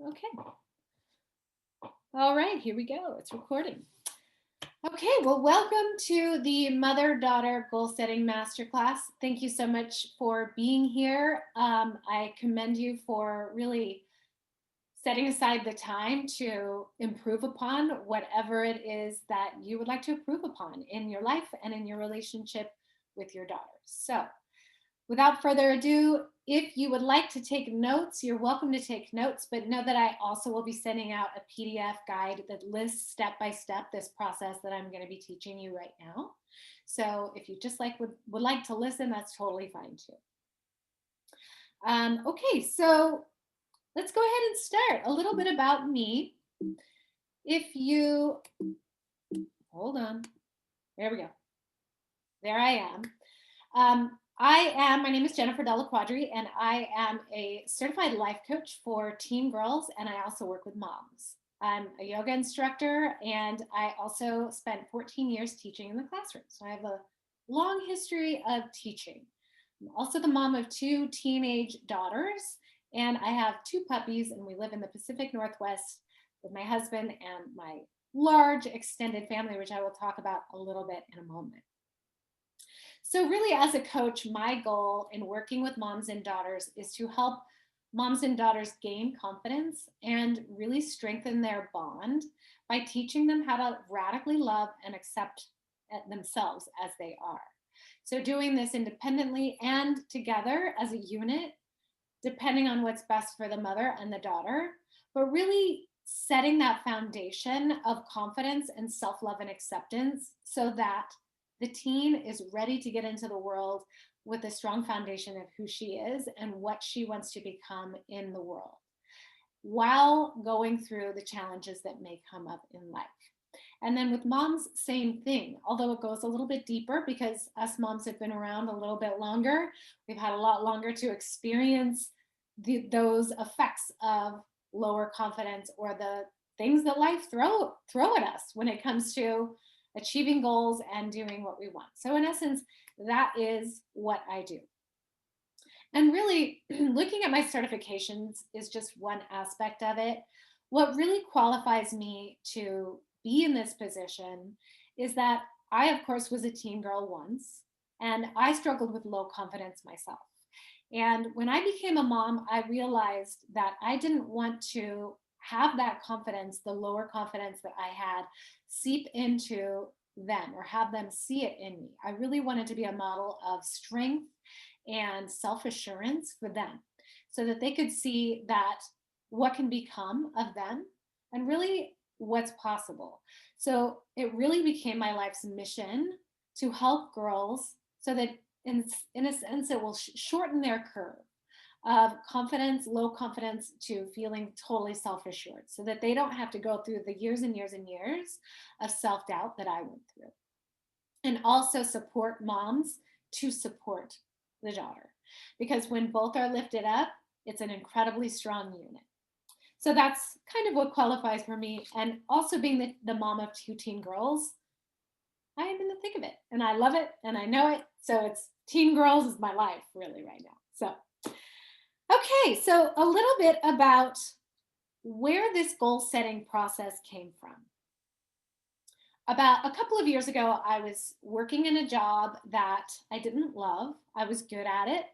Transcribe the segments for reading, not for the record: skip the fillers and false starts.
Okay. All right, here we go. It's recording. Okay, well, welcome to the Mother-Daughter Goal Setting Masterclass. Thank you so much for being here. I commend you for really setting aside the time to improve upon whatever it is that you would like to improve upon in your life and in your relationship with your daughters. So, without further ado, if you would like to take notes, you're welcome to take notes, but know that I also will be sending out a PDF guide that lists step by step this process that I'm going to be teaching you right now. So if you just would like to listen, that's totally fine too. Okay, so let's go ahead and start. A little bit about me. If you hold on, there we go. There I am. My name is Jennifer Della Quadri, and I am a certified life coach for teen girls, and I also work with moms. I'm a yoga instructor, and I also spent 14 years teaching in the classroom. So I have a long history of teaching. I'm also the mom of 2 teenage daughters, and I have 2 puppies, and we live in the Pacific Northwest with my husband and my large extended family, which I will talk about a little bit in a moment. So, really, as a coach, my goal in working with moms and daughters is to help moms and daughters gain confidence and really strengthen their bond by teaching them how to radically love and accept themselves as they are. So, doing this independently and together as a unit, depending on what's best for the mother and the daughter, but really setting that foundation of confidence and self love and acceptance so that the teen is ready to get into the world with a strong foundation of who she is and what she wants to become in the world while going through the challenges that may come up in life. And then with moms, same thing, although it goes a little bit deeper because us moms have been around a little bit longer. We've had a lot longer to experience those effects of lower confidence or the things that life throw at us when it comes to achieving goals and doing what we want. So in essence, that is what I do. And really, looking at my certifications is just one aspect of it. What really qualifies me to be in this position is that I, of course, was a teen girl once, and I struggled with low confidence myself. And when I became a mom, I realized that I didn't want to have that confidence, the lower confidence that I had, seep into them or have them see it in me. I really wanted to be a model of strength and self assurance for them so that they could see that what can become of them and really what's possible. So it really became my life's mission to help girls so that in a sense it will shorten their curve of confidence, low confidence to feeling totally self assured so that they don't have to go through the years and years and years of self doubt that I went through. And also support moms to support the daughter. Because when both are lifted up, it's an incredibly strong unit. So that's kind of what qualifies for me. And also being the mom of 2 teen girls, I am in the thick of it and I love it and I know it. So it's teen girls is my life really right now. So okay, so a little bit about where this goal setting process came from. About a couple of years ago, I was working in a job that I didn't love. I was good at it.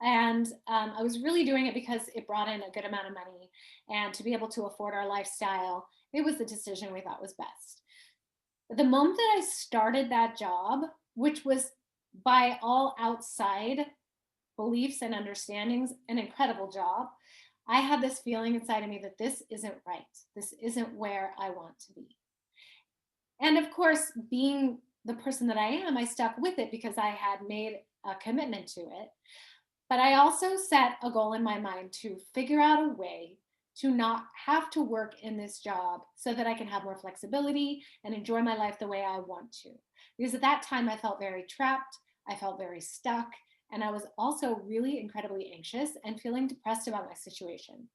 And I was really doing it because it brought in a good amount of money. And to be able to afford our lifestyle, it was the decision we thought was best. But the moment that I started that job, which was by all outside beliefs and understandings, an incredible job, I had this feeling inside of me that this isn't right. This isn't where I want to be. And of course, being the person that I am, I stuck with it because I had made a commitment to it. But I also set a goal in my mind to figure out a way to not have to work in this job so that I can have more flexibility and enjoy my life the way I want to. Because at that time, I felt very trapped, I felt very stuck, and I was also really incredibly anxious and feeling depressed about my situation.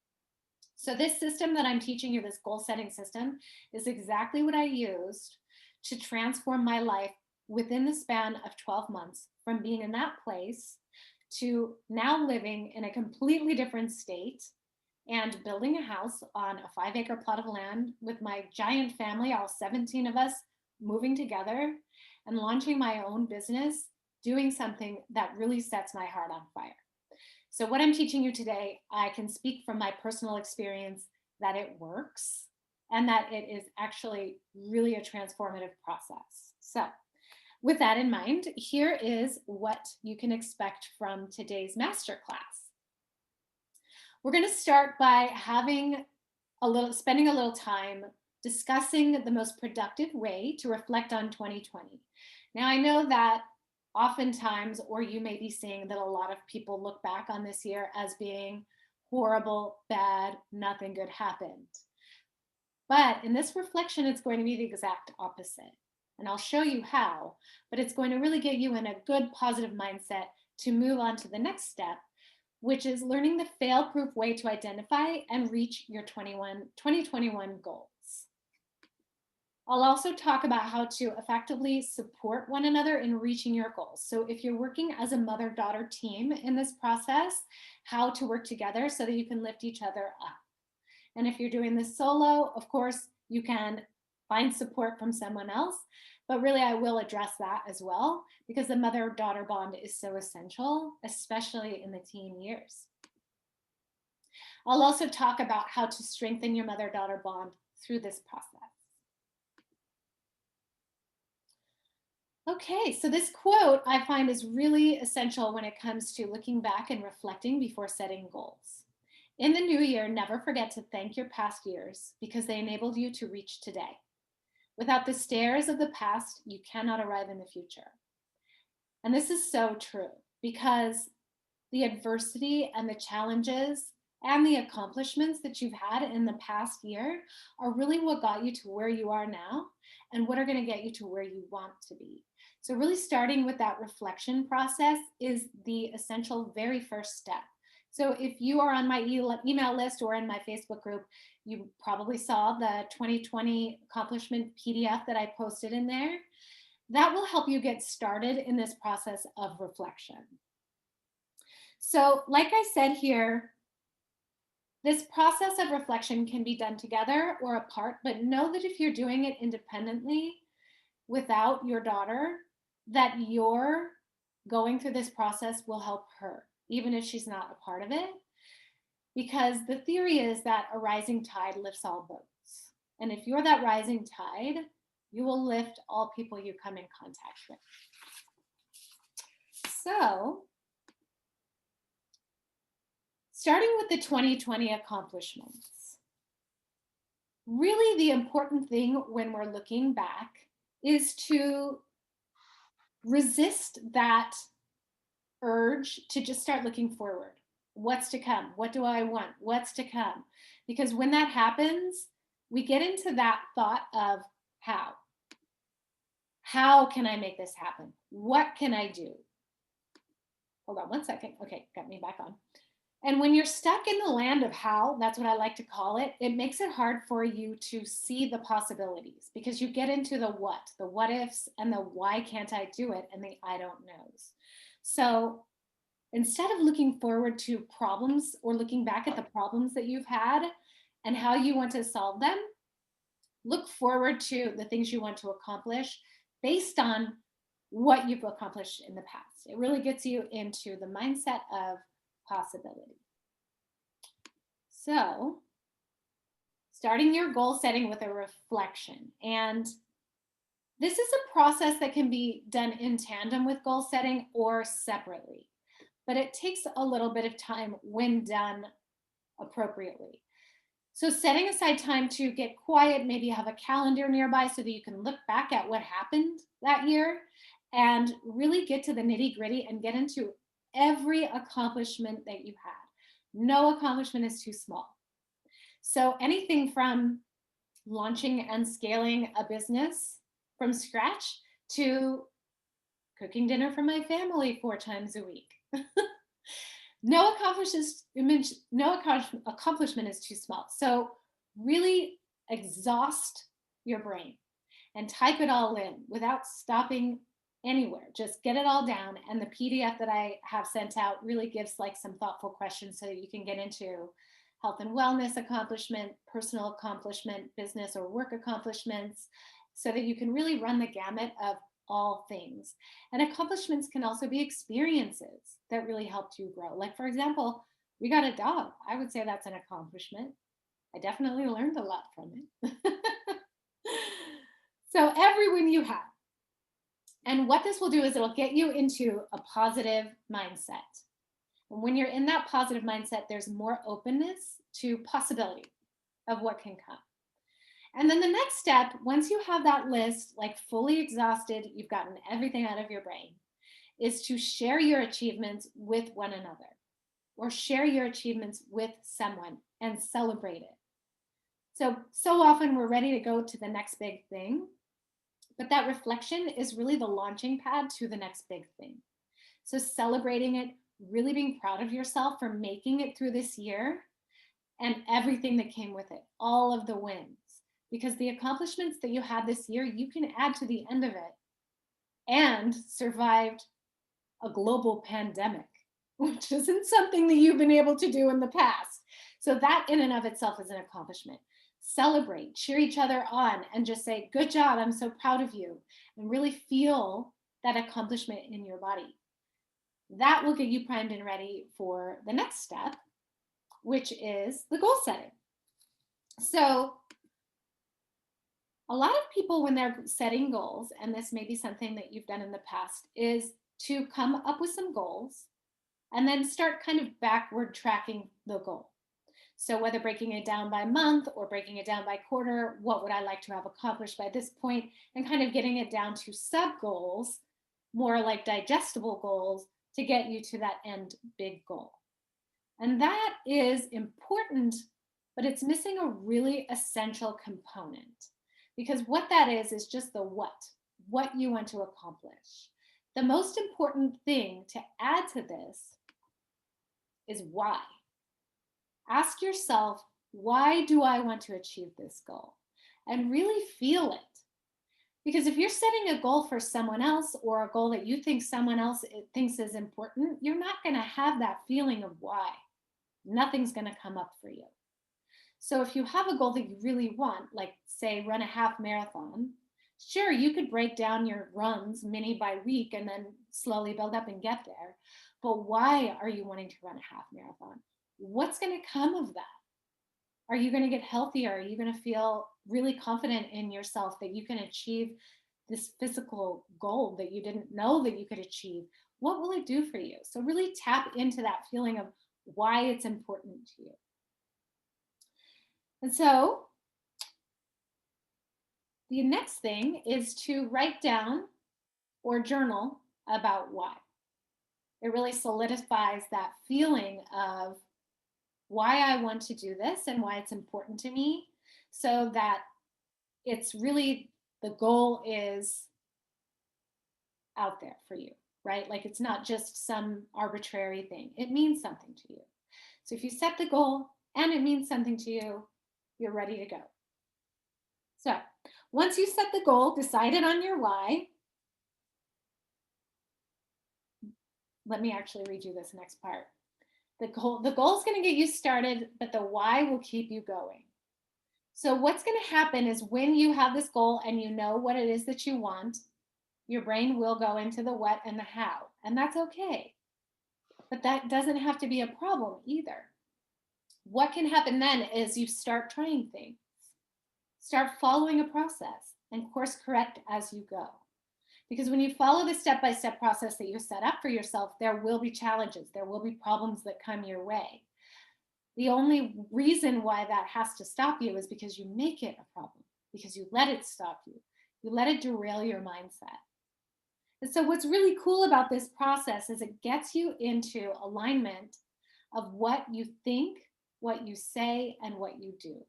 So this system that I'm teaching you, this goal setting system, is exactly what I used to transform my life within the span of 12 months from being in that place to now living in a completely different state And building a house on a 5-acre plot of land with my giant family, all 17 of us moving together and launching my own business, doing something that really sets my heart on fire. So what I'm teaching you today, I can speak from my personal experience that it works and that it is actually really a transformative process. So with that in mind, here is what you can expect from today's masterclass. We're going to start by spending a little time discussing the most productive way to reflect on 2020. Now, I know that oftentimes, or you may be seeing that a lot of people look back on this year as being horrible, bad, nothing good happened. But in this reflection, it's going to be the exact opposite. And I'll show you how, but it's going to really get you in a good, positive mindset to move on to the next step, which is learning the fail-proof way to identify and reach your 2021 goals. I'll also talk about how to effectively support one another in reaching your goals. So if you're working as a mother-daughter team in this process, how to work together so that you can lift each other up. And if you're doing this solo, of course, you can find support from someone else, but really I will address that as well because the mother-daughter bond is so essential, especially in the teen years. I'll also talk about how to strengthen your mother-daughter bond through this process. Okay, so this quote I find is really essential when it comes to looking back and reflecting before setting goals. In the new year, never forget to thank your past years because they enabled you to reach today. Without the stairs of the past, you cannot arrive in the future. And this is so true because the adversity and the challenges and the accomplishments that you've had in the past year are really what got you to where you are now and what are going to get you to where you want to be. So really starting with that reflection process is the essential very first step. So if you are on my email list or in my Facebook group, you probably saw the 2020 accomplishment PDF that I posted in there. That will help you get started in this process of reflection. So like I said here, this process of reflection can be done together or apart, but know that if you're doing it independently without your daughter, that you're going through this process will help her, even if she's not a part of it. Because the theory is that a rising tide lifts all boats. And if you're that rising tide, you will lift all people you come in contact with. So, starting with the 2020 accomplishments, really the important thing when we're looking back is to resist that urge to just start looking forward. What's to come? What do I want? What's to come? Because when that happens, we get into that thought of how. How can I make this happen? What can I do? Hold on one second. Okay, got me back on. And when you're stuck in the land of how, that's what I like to call it, it makes it hard for you to see the possibilities because you get into the what ifs, and the why can't I do it, and the I don't knows. So instead of looking forward to problems or looking back at the problems that you've had and how you want to solve them, look forward to the things you want to accomplish based on what you've accomplished in the past. It really gets you into the mindset of possibility. So, starting your goal setting with a reflection. And this is a process that can be done in tandem with goal setting or separately, but it takes a little bit of time when done appropriately. So setting aside time to get quiet, maybe have a calendar nearby so that you can look back at what happened that year and really get to the nitty-gritty and get into every accomplishment that you had. No accomplishment is too small. So anything from launching and scaling a business from scratch to cooking dinner for my family 4 times a week. No accomplishment is too small. So really exhaust your brain and type it all in without stopping anywhere. Just get it all down. And the PDF that I have sent out really gives like some thoughtful questions so that you can get into health and wellness accomplishment, personal accomplishment, business or work accomplishments, so that you can really run the gamut of all things. And accomplishments can also be experiences that really helped you grow. Like, for example, we got a dog. I would say that's an accomplishment. I definitely learned a lot from it. So every win you have. And what this will do is it'll get you into a positive mindset. And when you're in that positive mindset, there's more openness to possibility of what can come. And then the next step, once you have that list, like fully exhausted, you've gotten everything out of your brain, is to share your achievements with one another or share your achievements with someone and celebrate it. So often we're ready to go to the next big thing, but that reflection is really the launching pad to the next big thing. So celebrating it, really being proud of yourself for making it through this year and everything that came with it, all of the wins, because the accomplishments that you had this year, you can add to the end of it, and survived a global pandemic, which isn't something that you've been able to do in the past. So that in and of itself is an accomplishment. Celebrate, cheer each other on, and just say, good job, I'm so proud of you, and really feel that accomplishment in your body. That will get you primed and ready for the next step, which is the goal setting. So a lot of people, when they're setting goals, and this may be something that you've done in the past, is to come up with some goals and then start kind of backward tracking the goal. So whether breaking it down by month or breaking it down by quarter, what would I like to have accomplished by this point, and kind of getting it down to sub goals, more like digestible goals, to get you to that end big goal. And that is important, but it's missing a really essential component, because what that is just the what you want to accomplish. The most important thing to add to this is why. Ask yourself, why do I want to achieve this goal? And really feel it. Because if you're setting a goal for someone else, or a goal that you think someone else thinks is important, you're not going to have that feeling of why. Nothing's going to come up for you. So if you have a goal that you really want, like say run a half marathon, sure, you could break down your runs mini by week and then slowly build up and get there. But why are you wanting to run a half marathon? What's going to come of that? Are you going to get healthier? Are you going to feel really confident in yourself that you can achieve this physical goal that you didn't know that you could achieve? What will it do for you? So really tap into that feeling of why it's important to you. And so the next thing is to write down or journal about why. It really solidifies that feeling of why I want to do this and why it's important to me, so that it's really, the goal is out there for you, right? Like it's not just some arbitrary thing. It means something to you. So if you set the goal and it means something to you, you're ready to go. So once you set the goal, decided on your why, let me actually read you this next part. The goal is going to get you started, but the why will keep you going. So what's going to happen is when you have this goal and you know what it is that you want, your brain will go into the what and the how, and that's okay. But that doesn't have to be a problem either. What can happen then is you start trying things, start following a process, and course correct as you go. Because when you follow the step-by-step process that you set up for yourself, there will be challenges, there will be problems that come your way. The only reason why that has to stop you is because you make it a problem, because you let it stop you. You let it derail your mindset. And so what's really cool about this process is it gets you into alignment of what you think, what you say, and what you do.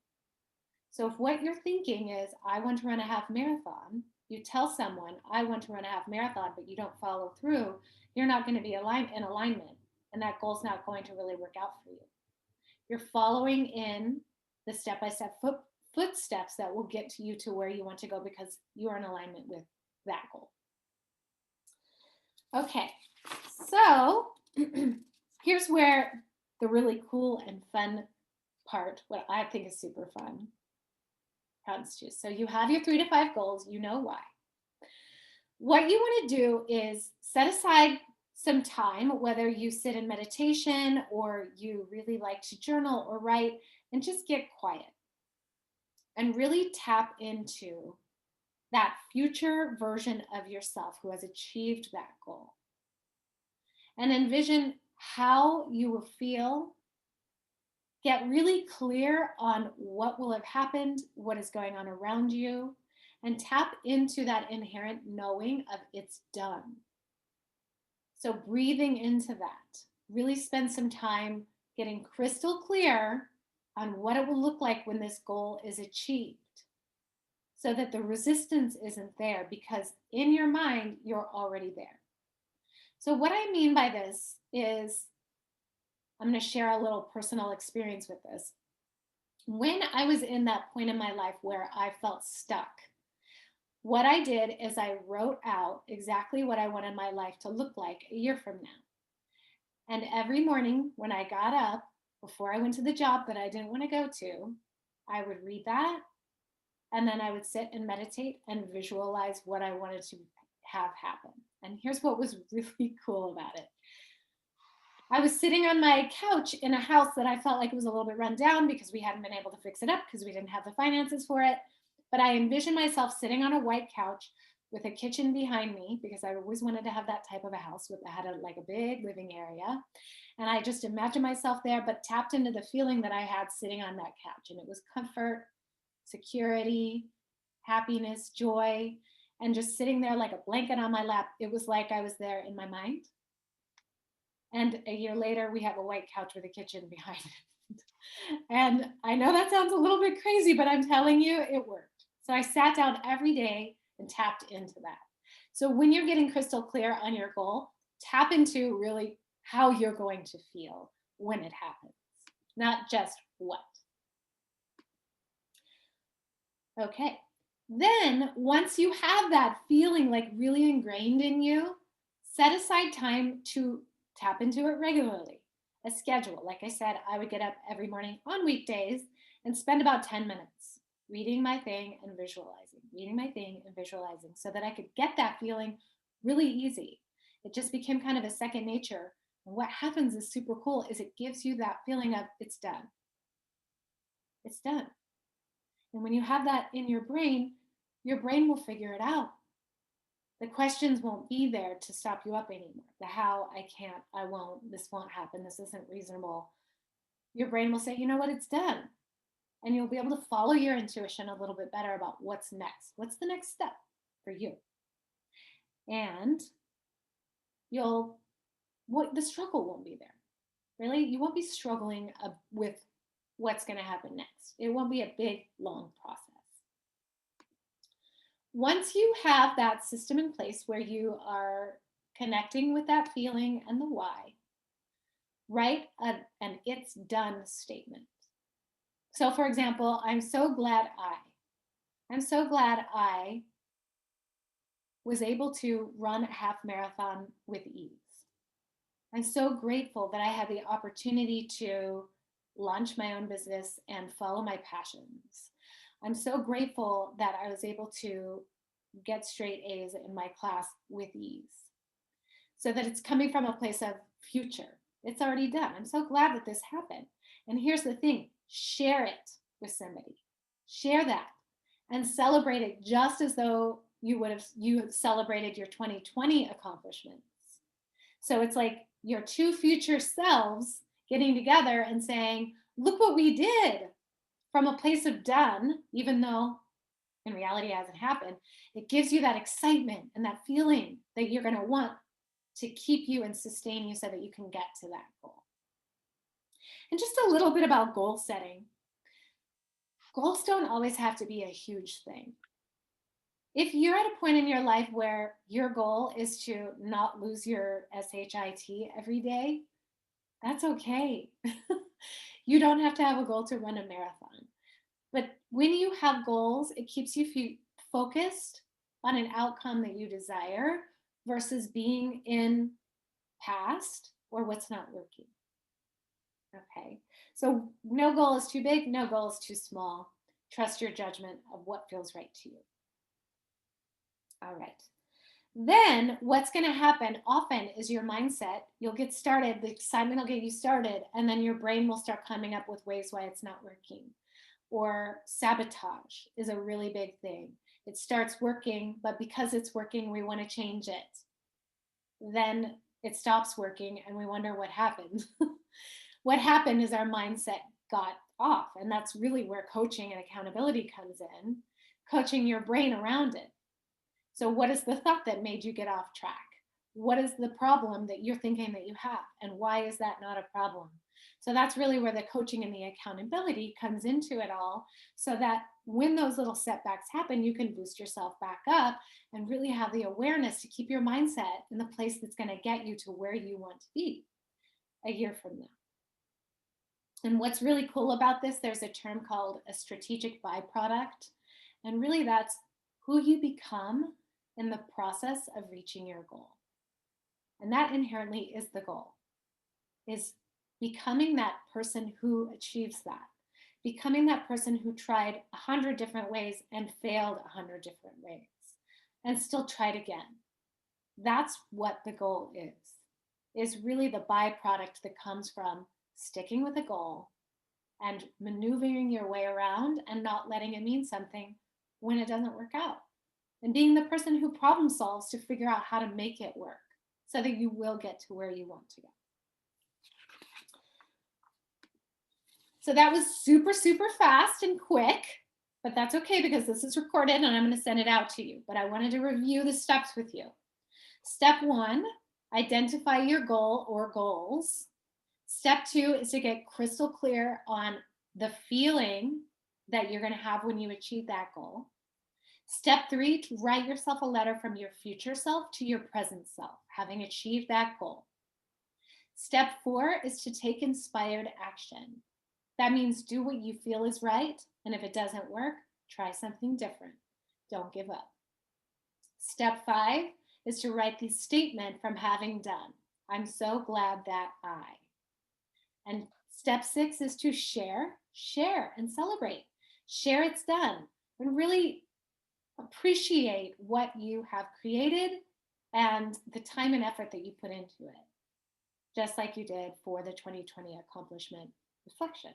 So if what you're thinking is, I want to run a half marathon, you tell someone, I want to run a half marathon, but you don't follow through, you're not going to be in alignment, and that goal's not going to really work out for you. You're following in the step-by-step footsteps that will get you to where you want to go because you're in alignment with that goal. Okay, so here's where the really cool and fun part, what I think is super fun, comes to. So you have your 3 to 5 goals, you know why. What you want to do is set aside some time, whether you sit in meditation or you really like to journal or write, and just get quiet and really tap into that future version of yourself who has achieved that goal. And envision how you will feel. Get really clear on what will have happened, what is going on around you, and tap into that inherent knowing of it's done. So, breathing into that, really spend some time getting crystal clear on what it will look like when this goal is achieved so that the resistance isn't there, because in your mind, you're already there. So, what I mean by this is I'm going to share a little personal experience with this. When I was in that point in my life where I felt stuck, what I did is I wrote out exactly what I wanted my life to look like a year from now. And every morning when I got up, before I went to the job that I didn't want to go to, I would read that. And then I would sit and meditate and visualize what I wanted to have happen. And here's what was really cool about it. I was sitting on my couch in a house that I felt like it was a little bit run down because we hadn't been able to fix it up because we didn't have the finances for it. But I envisioned myself sitting on a white couch with a kitchen behind me, because I always wanted to have that type of a house that had like a big living area. And I just imagined myself there, but tapped into the feeling that I had sitting on that couch. And it was comfort, security, happiness, joy, and just sitting there like a blanket on my lap. It was like I was there in my mind. And a year later, we have a white couch with a kitchen behind it. And I know that sounds a little bit crazy, but I'm telling you, it worked. So I sat down every day and tapped into that. So when you're getting crystal clear on your goal, tap into really how you're going to feel when it happens, not just what. Okay. Then once you have that feeling like really ingrained in you, set aside time to tap into it regularly. A schedule. Like I said, I would get up every morning on weekdays and spend about 10 minutes reading my thing and visualizing, reading my thing and visualizing, so that I could get that feeling really easy. It just became kind of a second nature. And what happens is super cool is it gives you that feeling of it's done. It's done. And when you have that in your brain will figure it out. The questions won't be there to stop you up anymore. The how, I can't, I won't, this won't happen, this isn't reasonable. Your brain will say, you know what, it's done. And you'll be able to follow your intuition a little bit better about what's next. What's the next step for you? And the struggle won't be there. Really, you won't be struggling with what's going to happen next. It won't be a big, long process. Once you have that system in place where you are connecting with that feeling and the why, write an it's done statement. So for example, I'm so glad I was able to run a half marathon with ease. I'm so grateful that I had the opportunity to launch my own business and follow my passions. I'm so grateful that I was able to get straight A's in my class with ease. So that it's coming from a place of future. It's already done. I'm so glad that this happened. And here's the thing, share it with somebody. Share that and celebrate it just as though you have celebrated your 2020 accomplishments. So it's like your two future selves getting together and saying, look what we did, from a place of done, even though in reality it hasn't happened. It gives you that excitement and that feeling that you're going to want to keep you and sustain you so that you can get to that goal. And just a little bit about goal setting. Goals don't always have to be a huge thing. If you're at a point in your life where your goal is to not lose your SHIT every day, that's okay. You don't have to have a goal to run a marathon. But when you have goals, it keeps you focused on an outcome that you desire versus being in past or what's not working. Okay, So no goal is too big, no goal is too small. Trust your judgment of what feels right to you. All right. Then what's going to happen often is your mindset, you'll get started, the excitement will get you started, and then your brain will start coming up with ways why it's not working. Or sabotage is a really big thing. It starts working, but because it's working, we want to change it. Then it stops working and we wonder what happened. What happened is our mindset got off, and that's really where coaching and accountability comes in, coaching your brain around it. So what is the thought that made you get off track? What is the problem that you're thinking that you have? And why is that not a problem? So that's really where the coaching and the accountability comes into it all, so that when those little setbacks happen, you can boost yourself back up and really have the awareness to keep your mindset in the place that's going to get you to where you want to be a year from now. And what's really cool about this, there's a term called a strategic byproduct. And really that's who you become in the process of reaching your goal. And that inherently is the goal, is becoming that person who achieves that, becoming that person who tried 100 different ways and failed 100 different ways and still tried again. That's what the goal is really the byproduct that comes from sticking with a goal and maneuvering your way around and not letting it mean something when it doesn't work out. And being the person who problem solves to figure out how to make it work so that you will get to where you want to go. So that was super, super fast and quick, but that's okay because this is recorded and I'm going to send it out to you. But I wanted to review the steps with you. Step 1, identify your goal or goals. Step 2 is to get crystal clear on the feeling that you're going to have when you achieve that goal. Step 3, to write yourself a letter from your future self to your present self, having achieved that goal. Step 4 is to take inspired action. That means do what you feel is right, and if it doesn't work, try something different. Don't give up. Step 5 is to write the statement from having done. I'm so glad that I. And step 6 is to share and celebrate. Share it's done and really appreciate what you have created and the time and effort that you put into it, just like you did for the 2020 accomplishment reflection.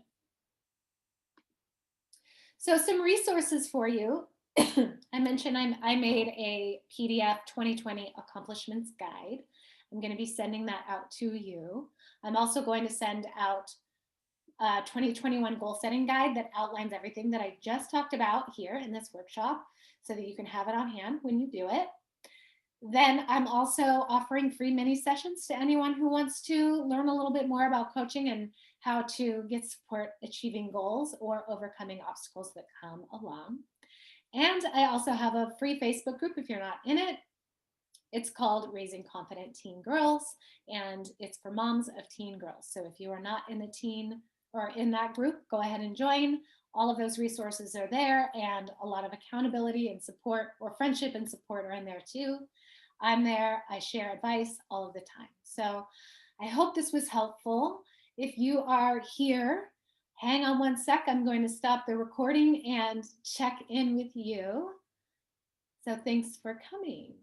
So some resources for you. I mentioned I made a PDF 2020 accomplishments guide. I'm going to be sending that out to you. I'm also going to send out a 2021 goal setting guide that outlines everything that I just talked about here in this workshop so that you can have it on hand when you do it. Then I'm also offering free mini sessions to anyone who wants to learn a little bit more about coaching and how to get support achieving goals or overcoming obstacles that come along. And I also have a free Facebook group if you're not in it. It's called Raising Confident Teen Girls, and it's for moms of teen girls. So if you are not in the teen or in that group, go ahead and join. All of those resources are there, and a lot of accountability and support, or friendship and support, are in there too. I'm there, I share advice all of the time. So I hope this was helpful. If you are here, hang on one sec. I'm going to stop the recording and check in with you. So thanks for coming.